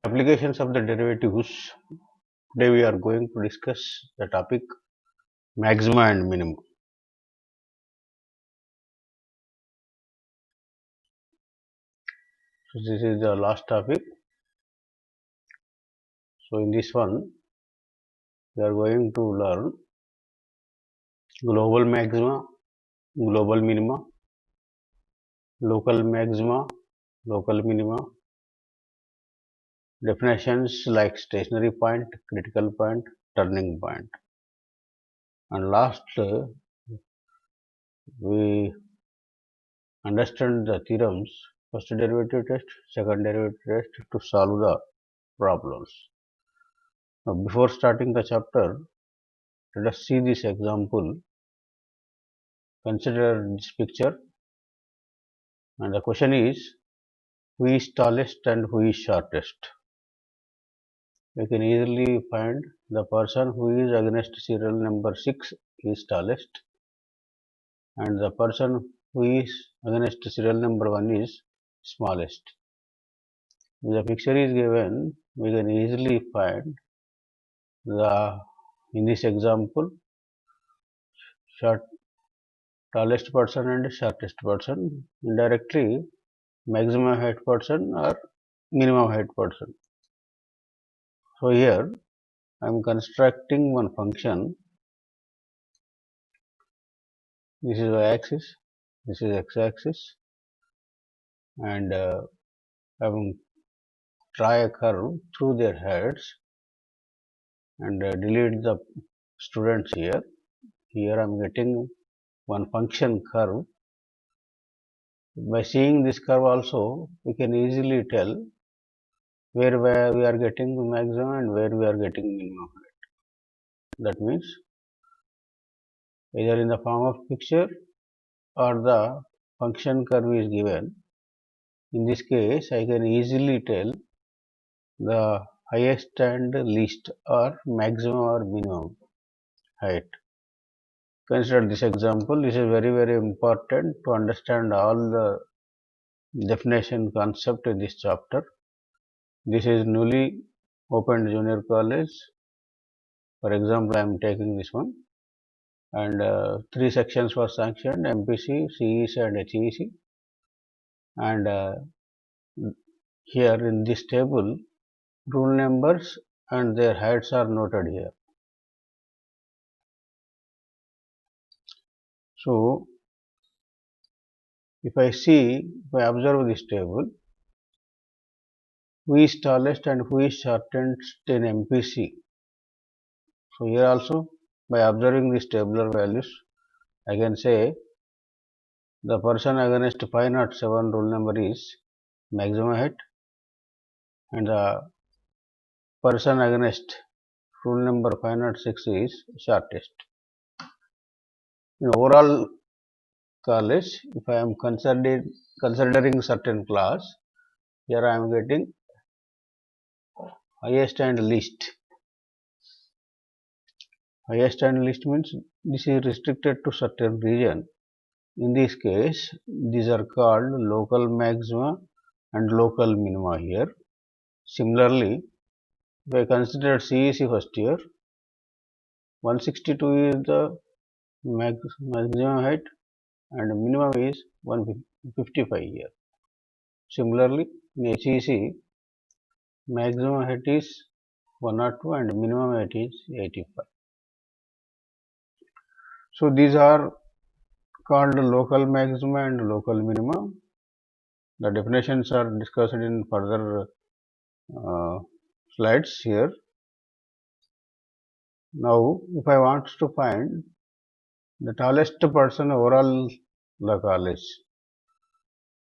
Applications of the derivatives. Today we are going to discuss the topic maxima and minima. So this is the last topic. So in this one we are going to learn global maxima, global minima, local maxima, local minima, definitions like stationary point, critical point, turning point, and last we understand the theorems, first derivative test, second derivative test to solve the problems. Now, before starting the chapter, let us see this example. Consider this picture, and the question is, who is tallest and who is shortest? We can easily find the person who is against serial number 6 is tallest, and the person who is against serial number 1 is smallest. If the picture is given, we can easily find in this example, tallest person and shortest person, indirectly maximum height person or minimum height person. So here I am constructing one function. This is y-axis, this is x-axis, and I will try a curve through their heads and delete the students here. Here I am getting one function curve. By seeing this curve also, we can easily tell where we are getting maximum and where we are getting minimum height. That means either in the form of picture or the function curve is given. In this case, I can easily tell the highest and least or maximum or minimum height. Consider this example. This is very important to understand all the definition concept in this chapter. This is newly opened junior college. For example, I am taking this one, and 3 sections were sanctioned: MPC, CEC and HEC. And here in this table, rule numbers and their heights are noted here. So if I observe this table, who is tallest and who is shortest in MPC. So here also, by observing these tabular values, I can say the person against 507 rule number is maximum height, and the person against rule number 506 is shortest. In overall college, if I am considering certain class, here I am getting highest and least. Highest and least means this is restricted to certain region. In this case, these are called local maxima and local minima here. Similarly, if I consider CEC first here, 162 is the maximum height and minimum is 155 here. Similarly, in HEC, maximum height is 102 and minimum height is 85. So these are called local maxima and local minima. The definitions are discussed in further slides here. Now, if I want to find the tallest person overall the college,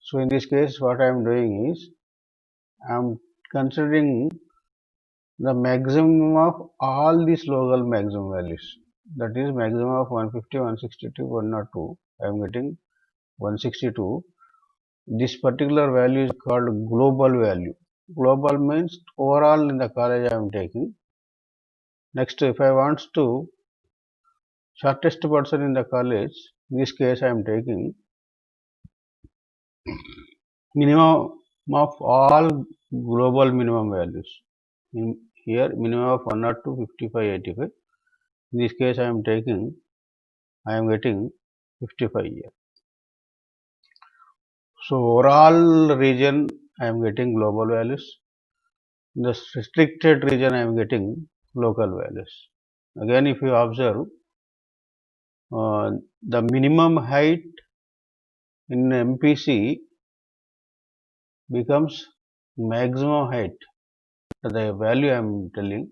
so in this case what I am doing is I am considering the maximum of all these local maximum values, that is maximum of 150, 162, 102. I am getting 162. This particular value is called global value. Global means overall in the college I am taking. Next, if I want to shortest person in the college, in this case I am taking minimum of all global minimum values. Here minimum of 102, 55, 85. In this case I am getting 55 here. So overall region I am getting global values. In the restricted region I am getting local values. Again, if you observe, the minimum height in MPC becomes maximum height. The value I am telling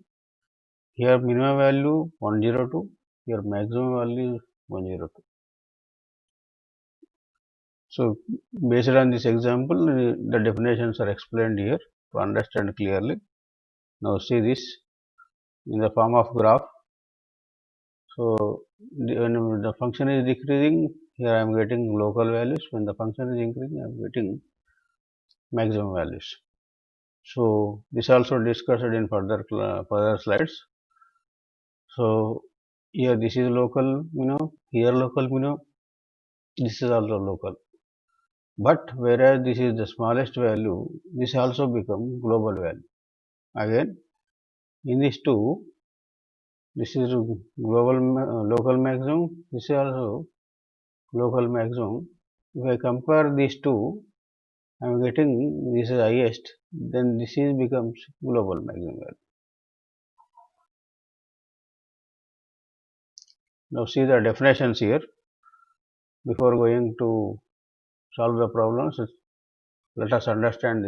here, minimum value 102, here maximum value 102. So based on this example, the definitions are explained here to understand clearly. Now see this in the form of graph. So when the function is decreasing, here I am getting local values. When the function is increasing, I am getting maximum values. So this also discussed in further slides. So here this is local minimum, here local minimum, this is also local. But whereas this is the smallest value, this also become global value. Again, in these two, this is local maximum, this is also local maximum. If I compare these two, I am getting this is highest, then this is becomes global maximum value. Now see the definitions here. Before going to solve the problems, let us understand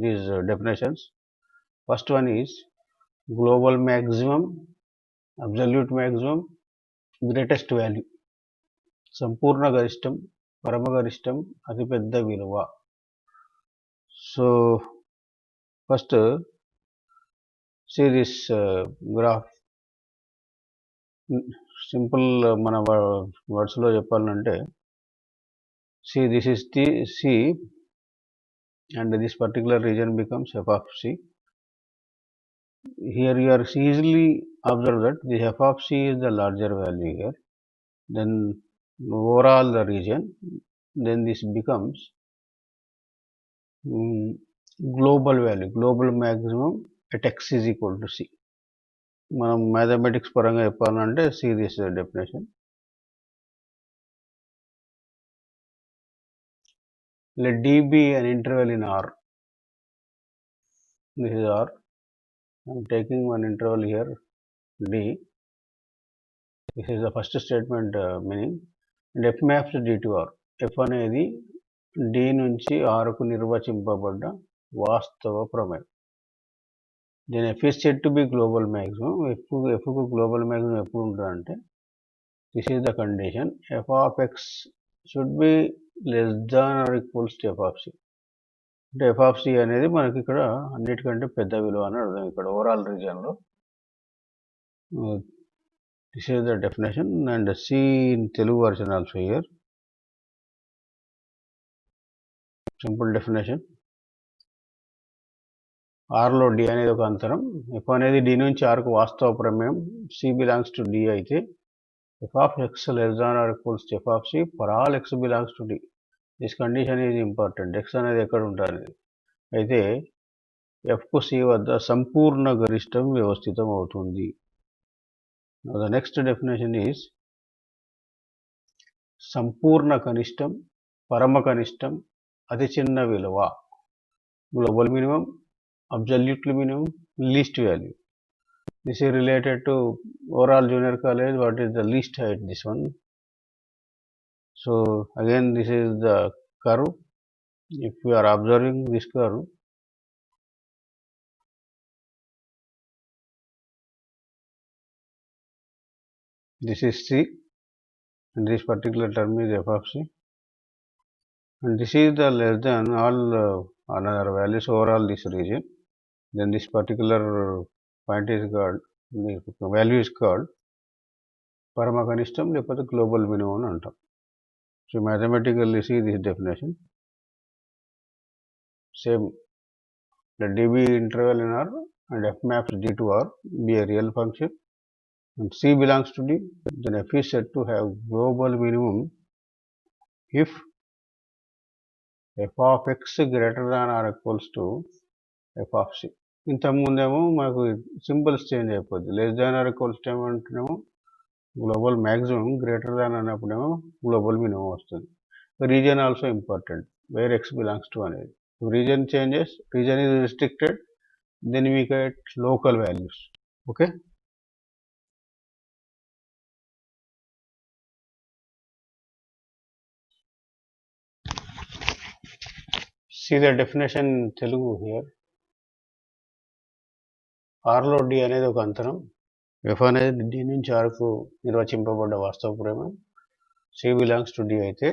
these definitions. First one is global maximum, absolute maximum, greatest value. సంపూర్ణ గరిష్టం, పరమ గరిష్టం, అతిపెద్ద విలువ. So first see this graph. Simple మన words లో చెప్పాలంటే, see this is the C and this particular region becomes f of C. Here you are easily observe that the f of C is the larger value here, then overall the region, then this becomes global value, global maximum at x is equal to C. మనం mathematics పరంగా చెప్పాలంటే see this definition. Let D be an interval in R. This is R. I am taking one interval here, D. This is the first statement meaning. And F maps D to R. F అనేది D నుంచి R కు నిర్వచింపబడ్డ వాస్తవ ప్రమేయం. Then F is said to be global maximum. F కు global maximum ఎప్పుడు ఉంటుందంటే, this is the condition, f of x should be less than or equals to f of c. అంటే f of c అనేది మనకి ఇక్కడ అన్నిటికంటే పెద్ద విలువ అని అర్థం. ఇక్కడ ఓవరాల్ రీజియన్ లో this is the definition and see in Telugu version also here. Simple definition. R లో D అనేది ఒక అంతరం, f అనేది D నుంచి R కు వాస్తవ ప్రమేయం, C belongs to D అయితే f of x less than or equals to f of c for all x belongs to D. This condition is important. X అనేది ఎక్కడ ఉంటుంది అయితే f కు c వద్ద సంపూర్ణ గరిష్టం వ్యవస్థితం అవుతుంది. Now the next definition is సంపూర్ణ కనిష్టం, పరమ కనిష్టం, అతి చిన్న విలువ, global minimum, absolute minimum, least value. This is related to overall junior college. What is the least height? This one. So again this is the curve. If you are observing this curve, this is C and this particular term is f of C, and this is the less than all another values overall this region. Then this particular point is called, the value is called పరమ కనిష్టం లేకపోతే global minimum అని అంటాం. So mathematically see this definition. Same, the dB interval in R and f maps D to R be a real function and C belongs to D, then f is said to have global minimum if f of x greater than or equals to f of c. ఇంతకుముందేమో మనకు symbols change అయిపోద్ది. Less than or equals to ఏమంటేనేమో global maximum, greater than అన్నప్పుడేమో global minimum వస్తుంది. Region also important, where x belongs to అనేది. Region changes, region is restricted, then we get local values. Okay. See the definition in Telugu here. R లో D అనేది ఒక అంతరం, F అనేది D నుంచి R కు నిర్వచింపబడ్డ వాస్తవ ప్రేమ, C belongs to D అయితే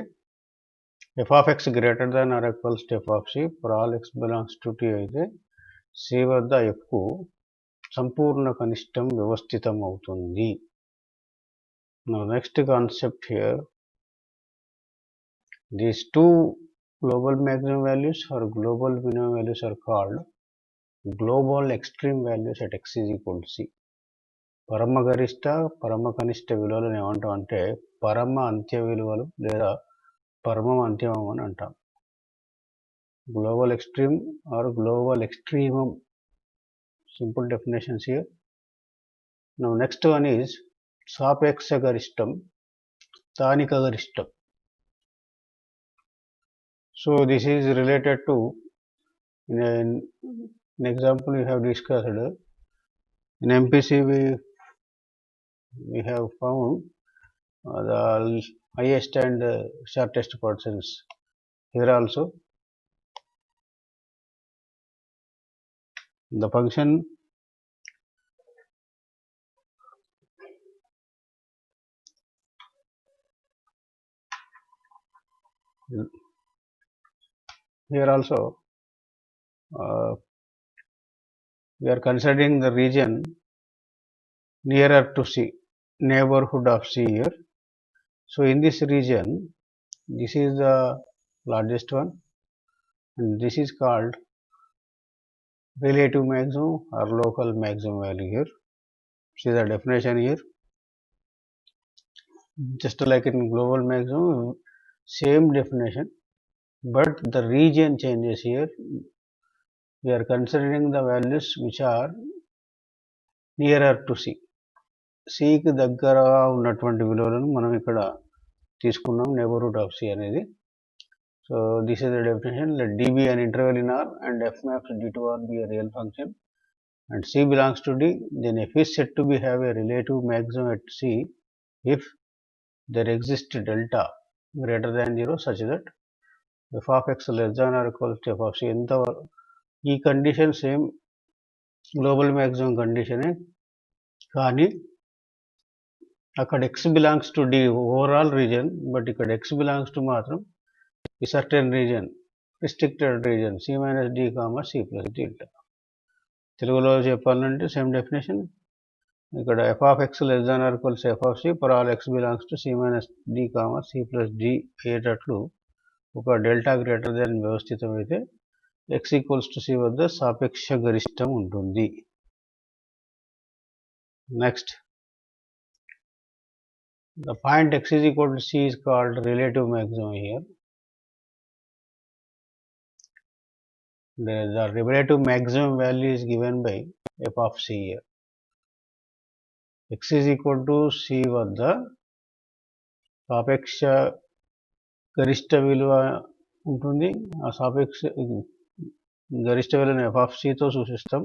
f of x greater than or equals to f of c for all x belongs to T అయితే C వద్ద F కు సంపూర్ణ కనిష్టం వ్యవస్థితం అవుతుంది. Now next concept here, these two global maximum values or global minimum values are called global extreme values at x is equal to c. పరమ గరిష్ట పరమ కనిష్ట విలువలను ఏమంటాం అంటే పరమ అంత్య విలువలు లేదా పరమ అంతిమం అని అంటాం. Global extreme or global extremum, simple definitions here. Now next one is సాపేక్ష గరిష్టం, స్థానిక గరిష్టం. So this is related to, in an example we have discussed, in MPC we have found the highest and shortest persons. Here also the function here also we are considering the region nearer to C, neighborhood of C here. So in this region, this is the largest one and this is called relative maximum or local maximum value here. See the definition here. Just like in global maximum, same definition, but the region changes here. We are considering the values which are nearer to C. C కి దగ్గర ఉన్నటువంటి విలువలను మనం ఇక్కడ తీసుకున్నాం, neighborhood of C అనేది. So this is the definition. Let D be an interval in R and f maps D to R be a real function and C belongs to D, then f is said to be have a relative maximum at C if there exists delta greater than 0 such that f of x less than or equals to f of c. ఎంత ఈ condition same global maximum కండిషనే, కానీ అక్కడ x belongs to D overall reason, but ఇక్కడ x belongs to మాత్రం ఈ certain reason, restricted reason C minus D comma C plus D. తెలుగులో చెప్పాలంటే same definition. ఇక్కడ f of x less than or equals to f of c for all x belongs to C minus D comma C plus D అయ్యేటట్లు ఒక delta greater దాన్ వ్యవస్థితం అయితే x equals to C వద్ద సాపేక్ష గరిష్టం ఉంటుంది. Next, the point x is equal to C is called relative maximum here. The relative maximum value is given by f of C here. x is equal to C వద్ద సాపేక్ష గరిష్ట విలువ ఉంటుంది. ఆ సాపేక్ష గరిష్ట విలువను f of C తో సూచిస్తాం.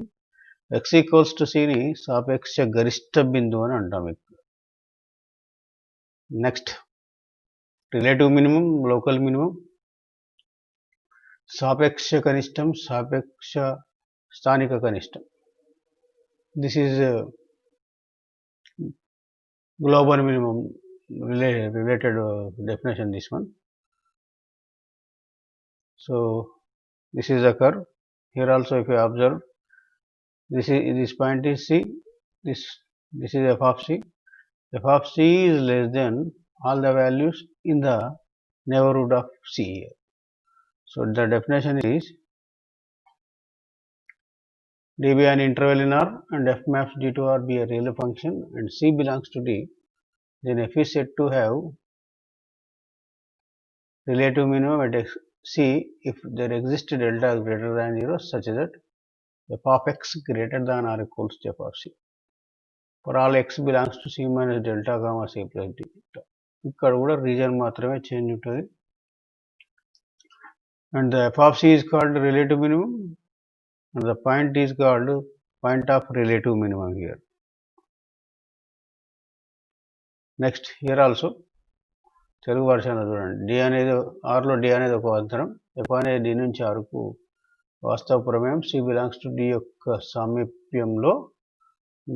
x ఈక్వల్స్ టు C ని సాపేక్ష గరిష్ట బిందువు అని అంటాం. Next, relative minimum, local minimum, సాపేక్ష కనిష్టం, సాపేక్ష స్థానిక కనిష్టం. This is global minimum related definition, this one. So this is a curve. Here also if you observe, this point is C, this is f of C. F of C is less than all the values in the neighborhood of C here. So the definition is D be an interval in R and f maps D to R be a real function and C belongs to D, then f is said to have relative minimum at x see if there exists delta greater than 0 such that f of x greater than or equals to f of c. For all x belongs to c minus delta comma c plus delta. ఇక్కడ కూడా reason మాత్రమే change ఉంటుంది. And the f of c is called relative minimum and the point is called point of relative minimum here. Next here also Telugu వర్షన్లో చూడండి, D అనేది ఆర్లో D అనేది ఒక అంతరం, F అనేది డి నుంచి ఆర్కు వాస్తవ ప్రమేయం, సి బిలాంగ్స్ టు డి యొక్క సామీప్యంలో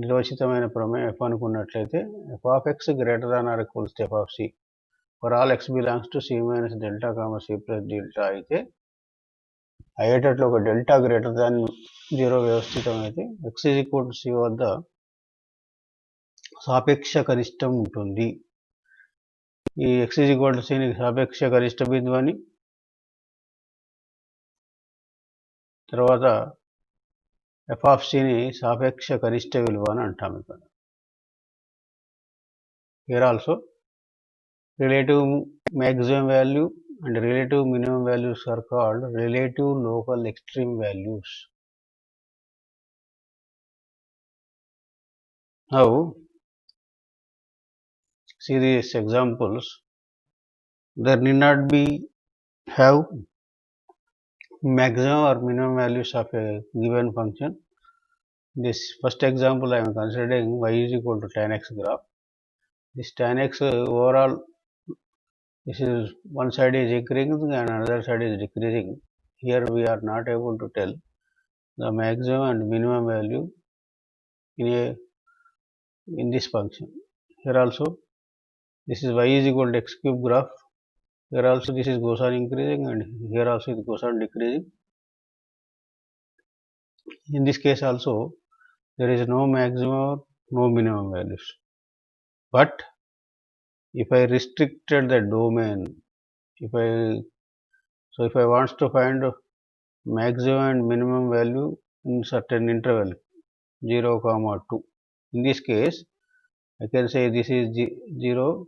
నిర్వచితమైన ప్రమేయం ఎఫ్ అనుకున్నట్లయితే F of X greater than or equals to F of C for all X belongs to C minus delta comma C plus delta అయితే అయ్యేటట్లు ఒక డెల్టా గ్రేటర్ దాన్ 0 వ్యవస్థితం అయితే X is equal to C వద్ద సాపేక్ష కనిష్టం ఉంటుంది. ఈ ఎక్స్ ఈజ్ ఈక్వల్ టు సిని సాపేక్ష గరిష్ట బిందువు అని, తర్వాత ఎఫ్ ఆఫ్ సిని సాపేక్ష కనిష్ట విలువ అని అంటాం. ఇక్కడ here also relative maximum value and relative minimum values are called relative local extreme values. Now see these examples. There need not be have maximum or minimum values of a given function. This first example I am considering y is equal to tan x graph. This tan x overall, this is one side is increasing and another side is decreasing. Here we are not able to tell the maximum and minimum value in this function. Here also this is y is equal to x cube graph. Here also this is goes on increasing and here also it goes on decreasing. In this case also there is no maximum or no minimum values. But if I restricted the domain, if I want to find maximum and minimum value in certain interval 0, 2. In this case I can say this is 0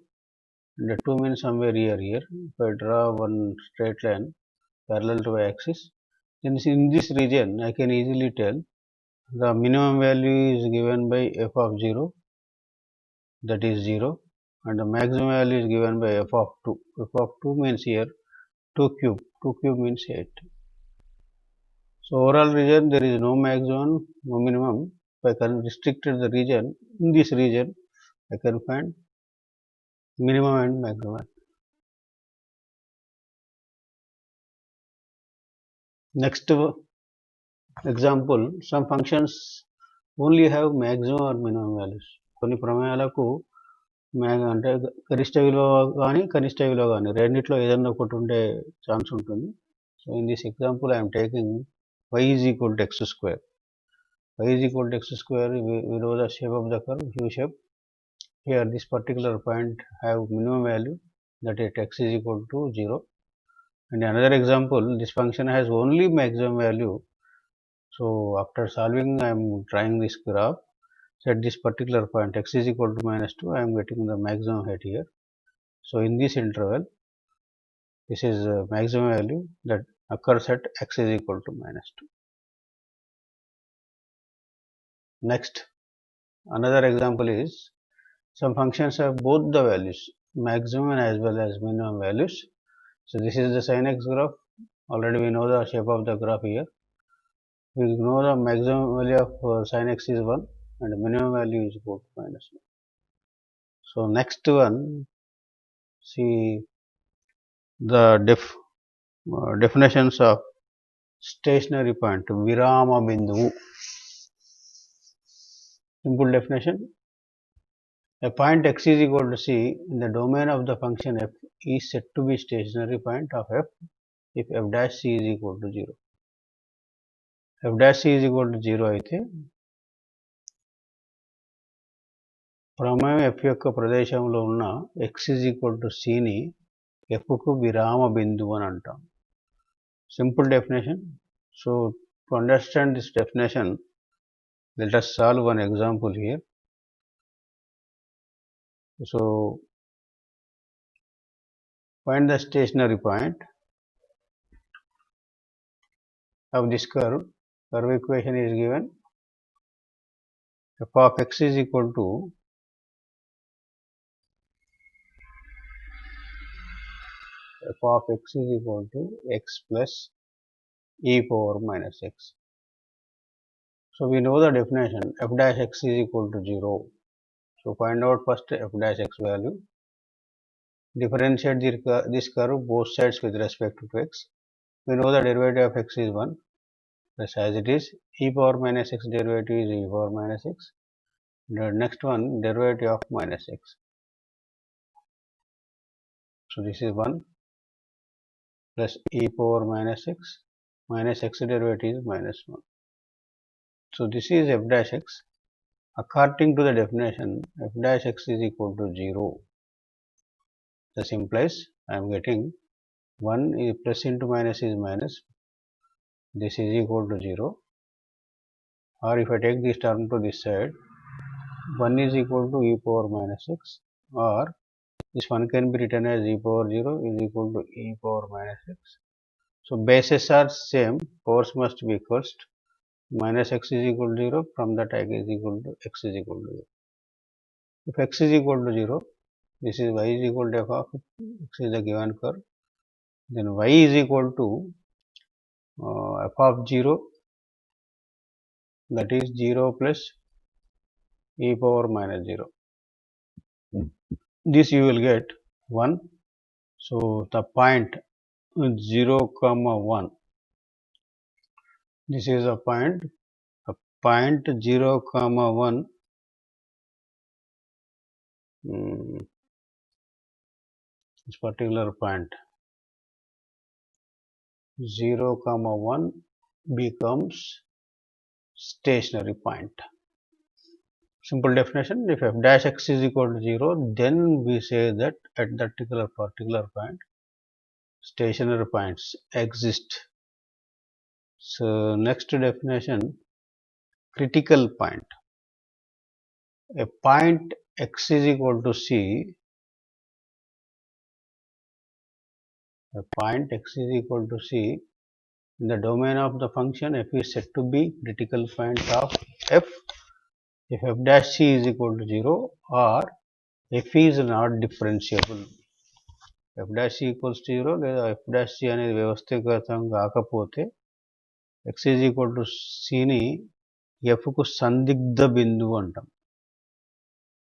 and 2 means somewhere here. If I draw one straight line parallel to y-axis, then in this region I can easily tell the minimum value is given by f of 0, that is 0, and the maximum value is given by f of 2. F of 2 means here 2 cube means 8. So overall region there is no maximum, no minimum. If I can restricted the region, in this region I can find minimum and maximum. Next example, some functions only have maximum or minimum values. కొన్ని ప్రమేయాలకు అంటే గరిష్ట విలువ కానీ కనిష్ట విలువ కానీ రెండిట్లో ఏదైనా ఒకటి ఉండే ఛాన్స్ ఉంటుంది. So in this example I'm taking y is equal to x square. Y is equal to x square, we know the shape of the curve, U shape. Here this particular point have minimum value, that is x is equal to 0. And another example, this function has only maximum value. So after solving I am trying this graph. At this particular point x is equal to -2, I am getting the maximum height here. So in this interval, this is maximum value that occurs at x is equal to -2. Next, another example is some functions have both the values, maximum as well as minimum values. So this is the sin x graph. Already we know the shape of the graph here. We know the maximum value of sin x is 1 and minimum value is equal to -1. So next one, see the definitions of stationary point, virama bindu. Simple definition: a point x is equal to c in the domain of the function f is said to be stationary point of f if f dash c is equal to 0. f dash c is equal to 0 అయితే ప్రమేయం f యొక్క ప్రదేశంలో ఉన్న x is equal to c ని f కు విరామ బిందువు అని అంటాం. Simple definition. So to understand this definition, let us solve one example here. So find the stationary point. of this curve equation is given. F of x is equal to x plus e power minus x. So we know the definition, f dash x is equal to 0. So find out first f dash x value. Differentiate this curve both sides with respect to x. We know the derivative of x is 1. Thus as it is, e power minus x derivative is e power minus x. The next one, derivative of minus x. So this is 1 plus e power minus x derivative is minus 1. So this is f dash x. According to the definition, f dash x is equal to 0. This implies I am getting 1 is plus into minus is minus. This is equal to 0. Or if I take this term to this side, 1 is equal to e power minus x, or this one can be written as e power 0 is equal to e power minus x. So bases are same, powers must be equals. Minus x is equal to 0, from that I is equal to x is equal to 0. If x is equal to 0, this is y is equal to f of x is the given curve. Then y is equal to f of 0, that is 0 plus e power minus 0. This you will get 1. So the point 0 comma 1. This is a point 0 comma 1. This particular point 0 comma 1 becomes stationary point. Simple definition, if f dash x is equal to 0, then we say that at that particular point stationary points exist. So next definition, critical point. A point x is equal to c, a point x is equal to c, in the domain of the function f is said to be critical point of f if f dash c is equal to 0 or f is not differentiable. f dash c equals to 0 లేదా f dash c అనేది వ్యవస్థీకృతం కాకపోతే x is equal to c ని f కు సందిగ్ధ బిందువు అంటాం.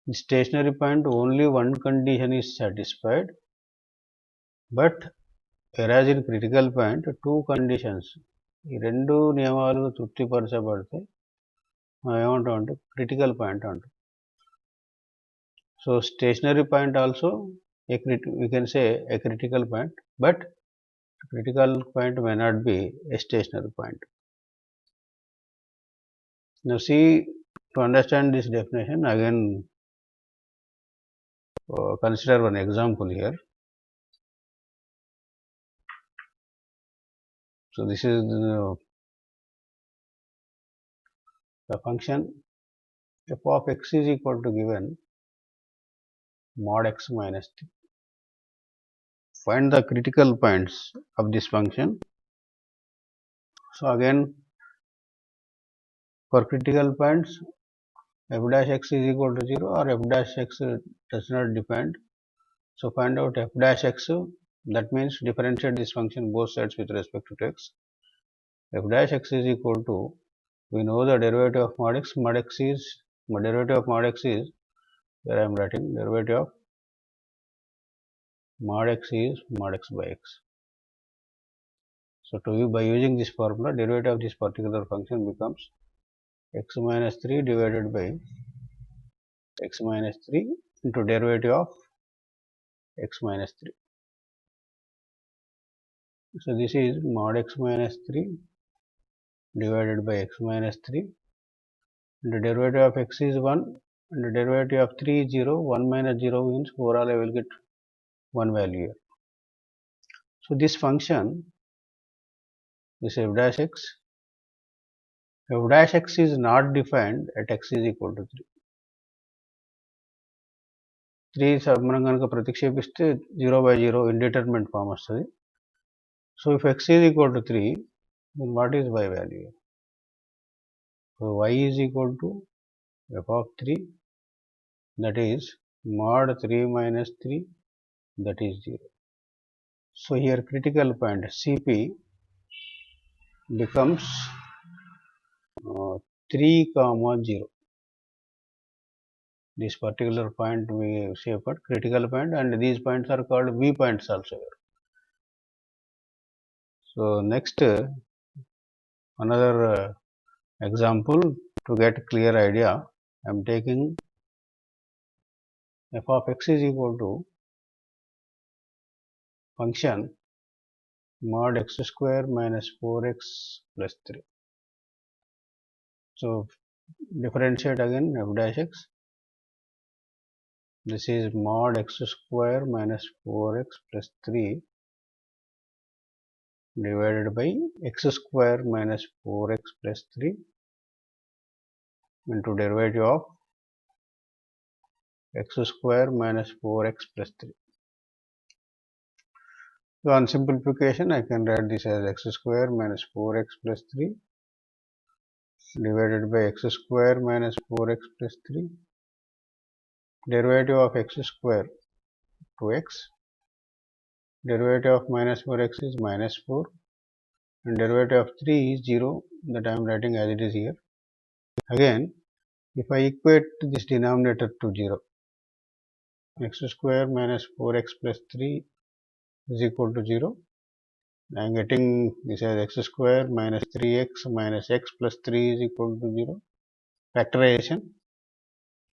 In stationary point only one condition is satisfied, but whereas in critical point two conditions, ఈ రెండు నియమాలు తృప్తిపరచబడితే మనం ఏమంటాం అంటే క్రిటికల్ పాయింట్ అంటాం. So stationary point also we can say a critical point, but critical point may not be a stationary point. Now see, to understand this definition again, consider one example here. So this is the function f of x is equal to given mod x minus 3. Find the critical points of this function. So again, for critical points, f dash x is equal to 0 or f dash x does not depend. So find out f dash x, that means differentiate this function both sides with respect to x. F dash x is equal to, we know the derivative of mod x, derivative of mod x is, here I am writing derivative of mod x is mod x by x. So by using this formula, derivative of this particular function becomes x minus 3 divided by x minus 3 into derivative of x minus 3. So this is mod x minus 3 divided by x minus 3, and the derivative of x is 1, and the derivative of 3 is 0, 1 minus 0 means overall I will get 1 value here. So this function, this f dash x is not defined at x is equal to 3. 3 మనం కనుక ప్రతిక్షేపిస్తే 0 by 0 indeterminate form వస్తుంది. So if x is equal to 3, then what is y value? So y is equal to f of 3, that is mod 3 minus 3, that is 0. So here critical point Cp becomes 3 comma 0. This particular point we say for critical point, and these points are called V points also. So next another example to get clear idea, I am taking f of x is equal to function mod x square minus 4x plus 3. So differentiate again f dash x. This is mod x square minus 4x plus 3 divided by x square minus 4x plus 3 into derivative of x square minus 4x plus 3. So on simplification, I can write this as x square minus 4x plus 3 divided by x square minus 4x plus 3. Derivative of x square 2x. Derivative of minus 4x is minus 4. And derivative of 3 is 0, that I am writing as it is here. Again, if I equate this denominator to 0, x square minus 4x plus 3 is equal to 0. I am getting this as x square minus 3x minus x plus 3 is equal to 0. Factorization.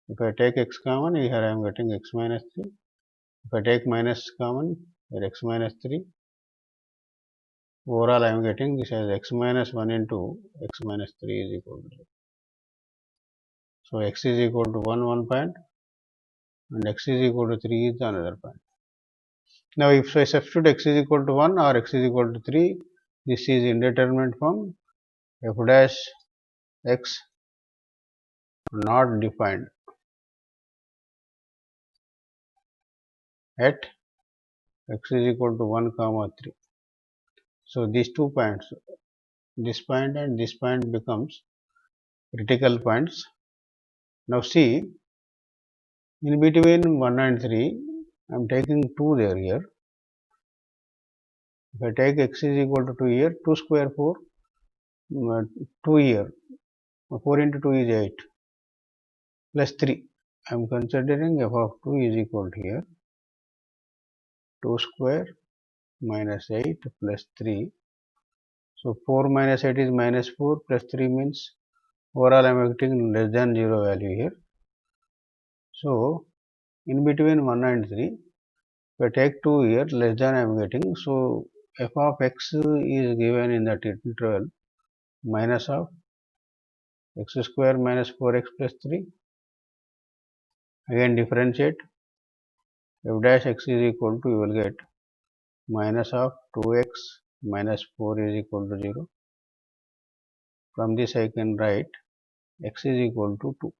If I take x common, here I am getting x minus 3. If I take minus common, here x minus 3. Overall, I am getting this as x minus 1 into x minus 3 is equal to 0. So x is equal to 1 point, and x is equal to 3 is another point. Now, if I substitute x is equal to 1 or x is equal to 3, this is indeterminate form f dash x not defined at x is equal to 1 comma 3. So these 2 points, this point and this point becomes critical points. Now see, in between 1 and 3, I am taking 2 there here. If I take x is equal to 2 here, 2 square 4, 2 here, 4 into 2 is 8, plus 3. I am considering f of 2 is equal to here, 2 square minus 8 plus 3. So 4 minus 8 is minus 4 plus 3 means overall I am getting less than 0 value here. So in between 1 and 3, if I take 2 here, less than I am getting. So f of x is given in that interval minus of x square minus 4x plus 3. Again differentiate, f dash x is equal to, you will get minus of 2x minus 4 is equal to 0. From this I can write x is equal to 2.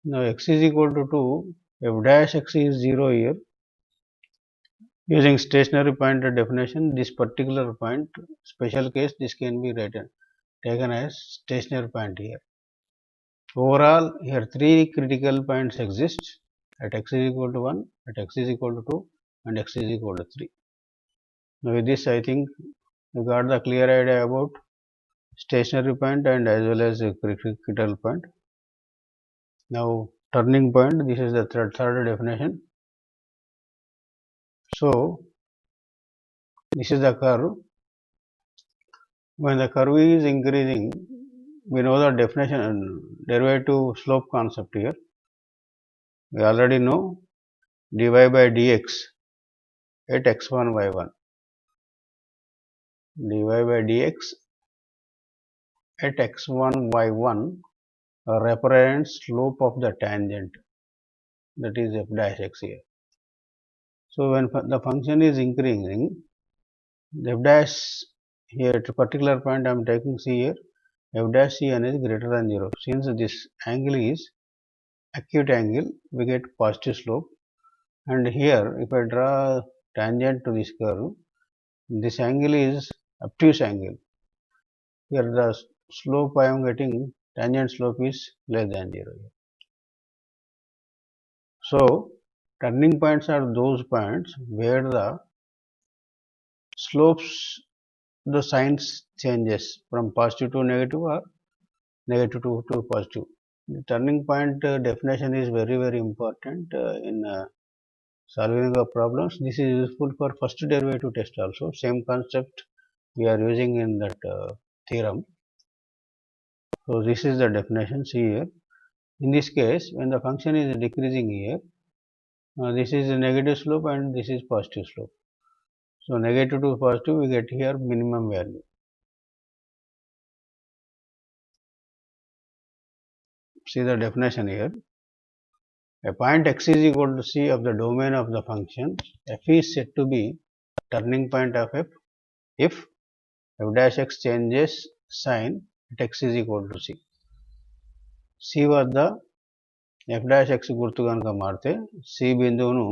Now x is equal to 2, f dash x is 0 here. Using stationary point definition, this particular point, special case, this can be taken as stationary point here. Overall, here 3 critical points exist at x is equal to 1, at x is equal to 2, and x is equal to 3. Now with this, I think you got the clear idea about stationary point and as well as critical point. Now turning point, this is the third definition. So this is the curve. When the curve is increasing, we know the definition, derivative slope concept here. We already know dy by dx at x1 y1. Dy by dx at x1 y1 represents slope of the tangent, that is f dash x here. So when the function is increasing, f dash here at a particular point I am taking c here, f dash c is greater than 0. Since this angle is acute angle, we get positive slope, and here if I draw tangent to this curve, this angle is obtuse angle. Here the slope I am getting, tangent slope is less than 0. So turning points are those points where the slopes, the signs changes from positive to negative or negative to positive. The turning point definition is very important in solving the problems. This is useful for first derivative test also. Same concept we are using in that theorem. So this is the definition. See here. In this case, when the function is decreasing here, this is a negative slope and this is positive slope. So negative to positive, we get here minimum value. See the definition here. A point x is equal to c of the domain of the function f is said to be turning point of f if f dash x changes sign at x is equal to c. c వద్ద f dash x గుర్తు కనుక మారితే c బిందువును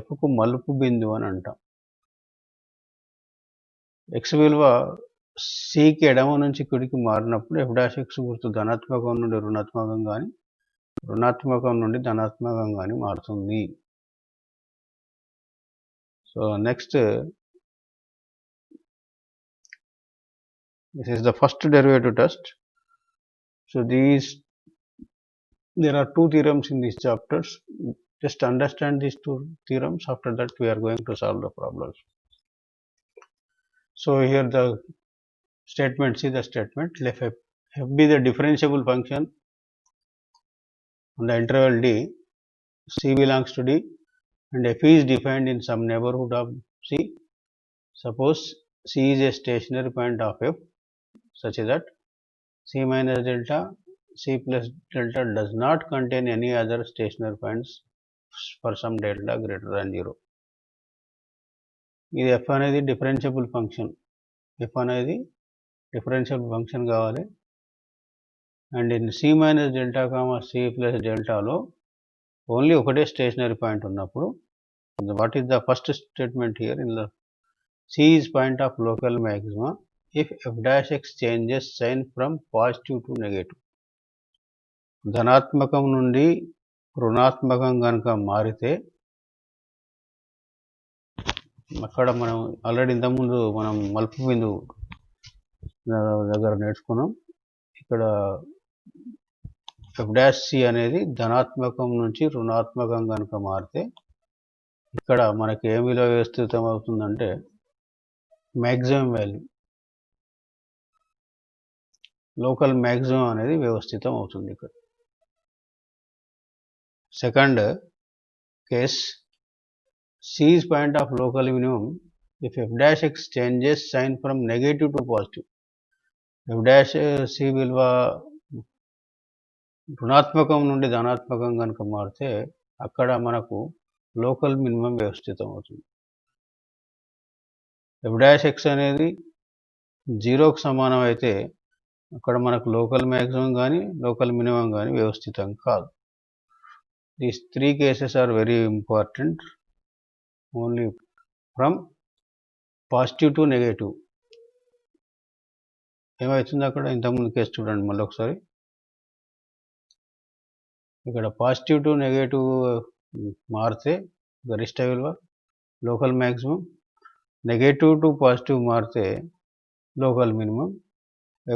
f కు మలుపు బిందువు అని అంటాం. x విలువ c కి ఎడమ నుంచి కుడికి మారినప్పుడు f dash x గుర్తు ధనాత్మకం నుండి రుణాత్మకం కానీ రుణాత్మకం నుండి ధనాత్మకం కానీ మారుతుంది. So next, this is the first derivative test. So there are two theorems in these chapters. Just understand these two theorems. After that, we are going to solve the problems. So here the statement. See the statement. Let f be the differentiable function on the interval d. C belongs to d, and f is defined in some neighborhood of C. Suppose C is a stationary point of f such that C minus delta, C plus delta does not contain any other stationary points for some delta greater than 0. ఇది f అనేది differentiable function. f అనేది differentiable function కావాలి. And in C minus delta comma C plus డెల్టాలో only ఒకటే stationary point ఉన్నప్పుడు, what is the first statement here? In the C is point of local maxima if f dash x changes sign from positive to negative. ధనాత్మకం నుండి రుణాత్మకం కనుక మారితే, అక్కడ మనం already ఇంతకుముందు మనం మలుపు బిందువు దగ్గర నేర్చుకున్నాం. ఇక్కడ f dash c అనేది ధనాత్మకం నుంచి రుణాత్మకం కనుక మారితే, ఇక్కడ మనకి ఏ విలువ వ్యవస్థితం అవుతుందంటే మ్యాక్సిమం వాల్యూ, లోకల్ మ్యాక్సిమం అనేది వ్యవస్థితం అవుతుంది. ఇక్కడ second case, C is point of local minimum if f dash x changes sign from negative to positive. f dash c విలువ రుణాత్మకం నుండి ధనాత్మకం కనుక మారితే అక్కడ మనకు లోకల్ మినిమం వ్యవస్థితం అవుతుంది. f dash x అనేది 0కు సమానం అయితే అక్కడ మనకు లోకల్ మ్యాక్సిమం కానీ లోకల్ మినిమం కానీ వ్యవస్థితం కాదు. These three cases are very important. Only from positive to negative. ఏమవుతుంది అక్కడ? ఇంతకుముందు కేసు చూడండి మళ్ళీ ఒకసారి. ఇక్కడ పాజిటివ్ టు నెగటివ్ మారితే గరిష్ట విలువ local maximum, negative to positive మారితే local minimum.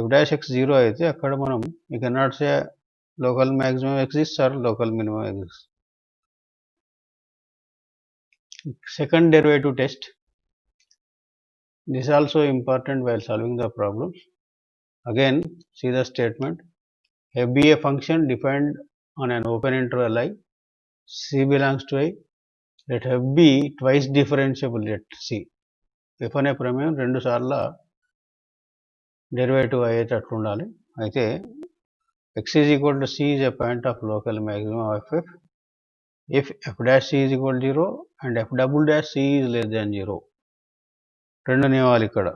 f dash x 0 అయితే అక్కడ మనం you cannot say local maximum exist or local minimum exist. Second derivative test. This is also important while solving the problems. Again, see the statement. F be a function defined on an open interval I. C belongs to I. Let f be twice differentiable at C. F అనే ప్రమేయం రెండు సార్లు derivative అయ్యేటట్లు ఉండాలి. అయితే x is equal to C is a point of local maximum of f. If f dash c is equal to 0 and f double dash c is less than 0. రెండు నియమాలు ఇక్కడ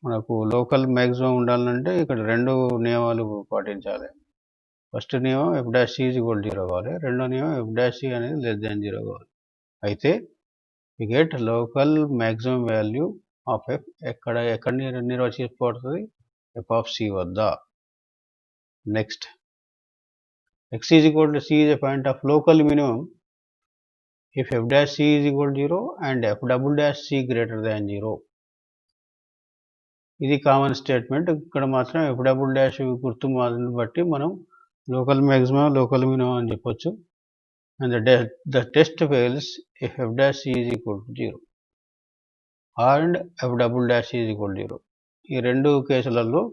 మనకు లోకల్ మ్యాక్సిమం ఉండాలంటే ఇక్కడ రెండు నియమాలు పాటించాలి. ఫస్ట్ నియమం f dash c is equal to 0 కావాలి. రెండో నియమం f dash c అనేది less than 0 కావాలి. అయితే we get local maximum value of F ఎక్కడ నిర్వచించబడుతుంది, ఎఫ్ ఆఫ్ సి వద్ద. Next x is equal to c is a point of local minimum if f dash c is equal to 0 and f double dash c greater than 0. ఇది common statement. ఇక్కడ మాత్రం F double dash గుర్తు బట్టి మనం local maximum local minimum అని చెప్పొచ్చు. And the test fails if F dash C is equal to 0 and F double dash is equal to 0. ఈ రెండు కేసులలో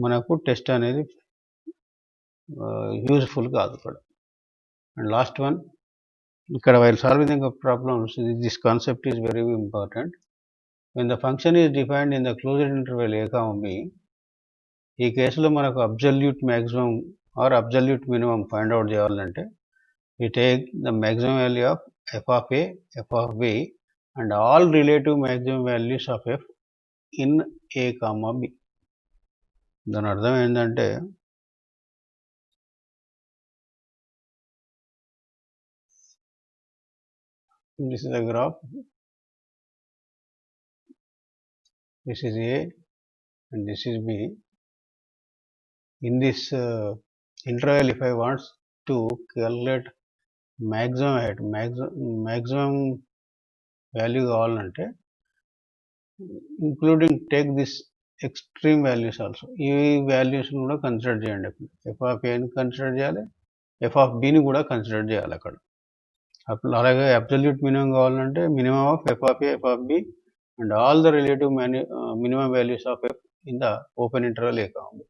మనకు టెస్ట్ అనేది యూజ్ఫుల్ కాదు ఇక్కడ. అండ్ లాస్ట్ వన్, ఇక్కడ while solving the problems this concept is very important. When the function is defined in the closed interval a comma b, ఈ కేసులో మనకు absolute maximum or absolute minimum find out చేయాలంటే we take the maximum value of f of a, f of b and all relative maximum values of f in a comma b. దాని అర్థం ఏంటంటే this is a graph, this is a and this is b. In this interval, if I want to calculate maximum height, maximum value కావాలంటే including take this extreme values also, ఈ values కూడా consider చేయండి. F of ఏని consider చేయాలి, F of బిని కూడా consider చేయాలి అక్కడ. అలాగే అబ్సల్యూట్ మినిమం కావాలంటే minimum of F of A, F of B and all the relative minimum values of F in the open interval A comma B.